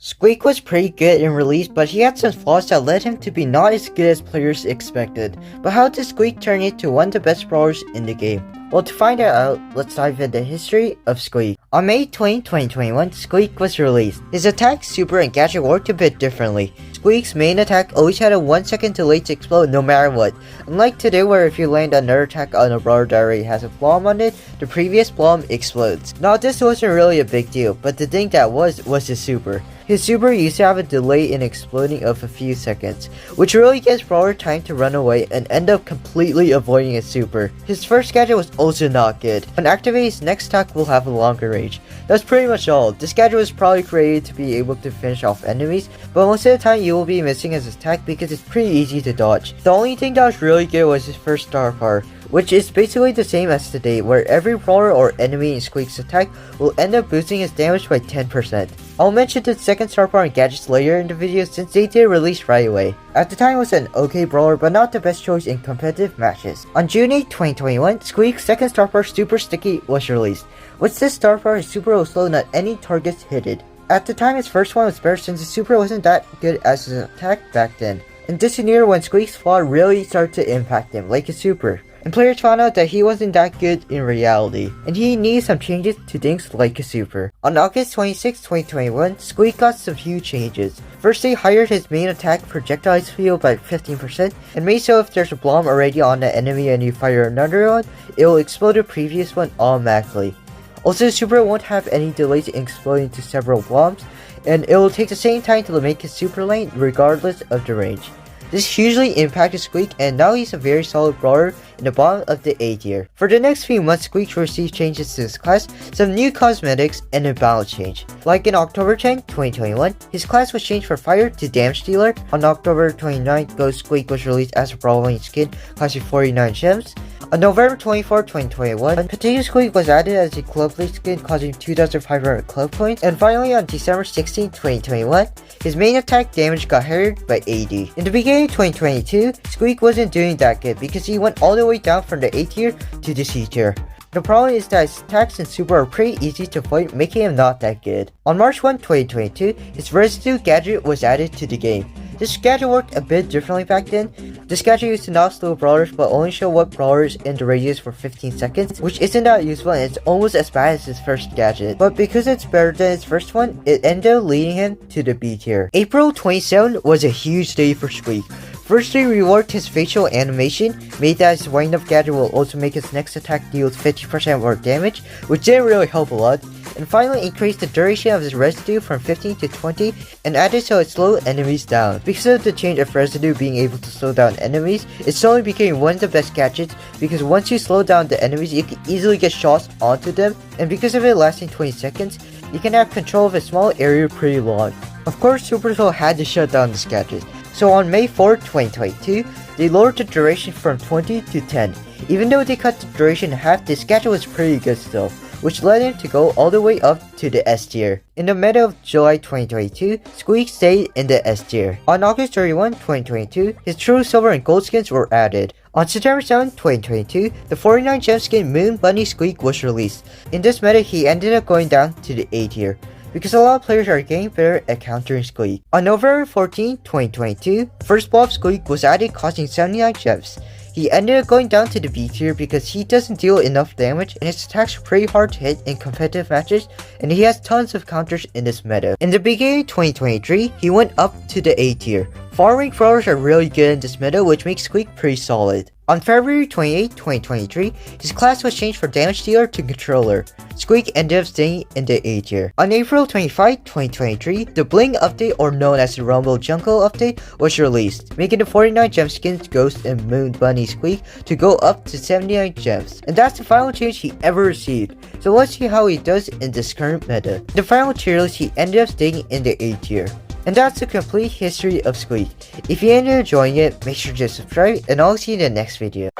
Squeak was pretty good in release, but he had some flaws that led him to be not as good as players expected. But how did Squeak turn into one of the best brawlers in the game? Well, to find that out, let's dive into the history of Squeak. On May 20, 2021, Squeak was released. His attack, super, and gadget worked a bit differently. Squeak's main attack always had a 1 second delay to explode no matter what. Unlike today where if you land another attack on a brawler that already has a bomb on it, the previous bomb explodes. Now this wasn't really a big deal, but the thing that was his super. His super used to have a delay in exploding of a few seconds, which really gives brawler time to run away and end up completely avoiding his super. His first gadget was also not good. When activated, his next attack will have a longer range. That's pretty much all. This gadget was probably created to be able to finish off enemies, but most of the time you will be missing his attack because it's pretty easy to dodge. The only thing that was really good was his first star power, which is basically the same as today, where every brawler or enemy in Squeak's attack will end up boosting his damage by 10%. I'll mention the second star power and gadgets later in the video since they did release right away. At the time it was an okay brawler, but not the best choice in competitive matches. On June 8, 2021, Squeak's second star power, Super Sticky, was released. With this star power, his super will slow not any targets hit it. At the time his first one was better since his super wasn't that good as his attack back then. And this is near when Squeak's flaw really started to impact him, like his super. And players found out that he wasn't that good in reality, and he needed some changes to things like his super. On August 26, 2021, Squeak got some huge changes. First, they hired his main attack projectile speed by 15%, and made so if there's a bomb already on the enemy and you fire another one, it will explode the previous one automatically. Also, super won't have any delays in exploding to several bombs, and it will take the same time to make his super lane regardless of the range. This hugely impacted Squeak, and now he's a very solid brawler in the bottom of the A tier. For the next few months, Squeak received changes to his class, some new cosmetics, and a balance change. Like in October 10, 2021, his class was changed from Fire to Damage Dealer. On October 29, Ghost Squeak was released as a brawling skin, costing 49 gems. On November 24, 2021, Potato Squeak was added as a club-play skin, costing 2,500 club points. And finally, on December 16, 2021, his main attack damage got higher by 80. In the beginning of 2022, Squeak wasn't doing that good because he went all the way down from the A tier to the C tier. The problem is that his attacks and super are pretty easy to fight, making him not that good. On March 1, 2022, his Residue gadget was added to the game. This gadget worked a bit differently back then. This gadget used to not slow brawlers but only show what brawlers in the radius for 15 seconds, which isn't that useful and it's almost as bad as his first gadget. But because it's better than his first one, it ended up leading him to the B tier. April 27 was a huge day for Squeak. First, they reworked his facial animation, made that his wind-up gadget will also make his next attack deal 50% more damage, which didn't really help a lot. And finally increased the duration of his residue from 15 to 20 and added so it slowed enemies down. Because of the change of residue being able to slow down enemies, it suddenly became one of the best gadgets because once you slow down the enemies, you can easily get shots onto them, and because of it lasting 20 seconds, you can have control of a small area pretty long. Of course, Supercell had to shut down this gadget. So on May 4, 2022, they lowered the duration from 20 to 10. Even though they cut the duration in half, this gadget was pretty good still, which led him to go all the way up to the S tier. In the middle of July 2022, Squeak stayed in the S tier. On August 31, 2022, his True Silver and Gold skins were added. On September 7, 2022, the 49 gem skin Moon Bunny Squeak was released. In this meta, he ended up going down to the A tier, because a lot of players are getting better at countering Squeak. On November 14, 2022, First Blob Squeak was added, costing 79 gems. He ended up going down to the B tier because he doesn't deal enough damage and his attacks are pretty hard to hit in competitive matches, and he has tons of counters in this meta. In the beginning of 2023, he went up to the A tier. Farming brawlers are really good in this meta, which makes Squeak pretty solid. On February 28, 2023, his class was changed from Damage Dealer to Controller. Squeak ended up staying in the A tier. On April 25, 2023, the Bling update, or known as the Rumble Jungle update, was released, making the 49 gem skins Ghost and Moon Bunny Squeak to go up to 79 gems. And that's the final change he ever received. So let's see how he does in this current meta. In the final tier list, he ended up staying in the A tier. And that's the complete history of Squeak. If you ended up enjoying it, make sure to subscribe, and I'll see you in the next video.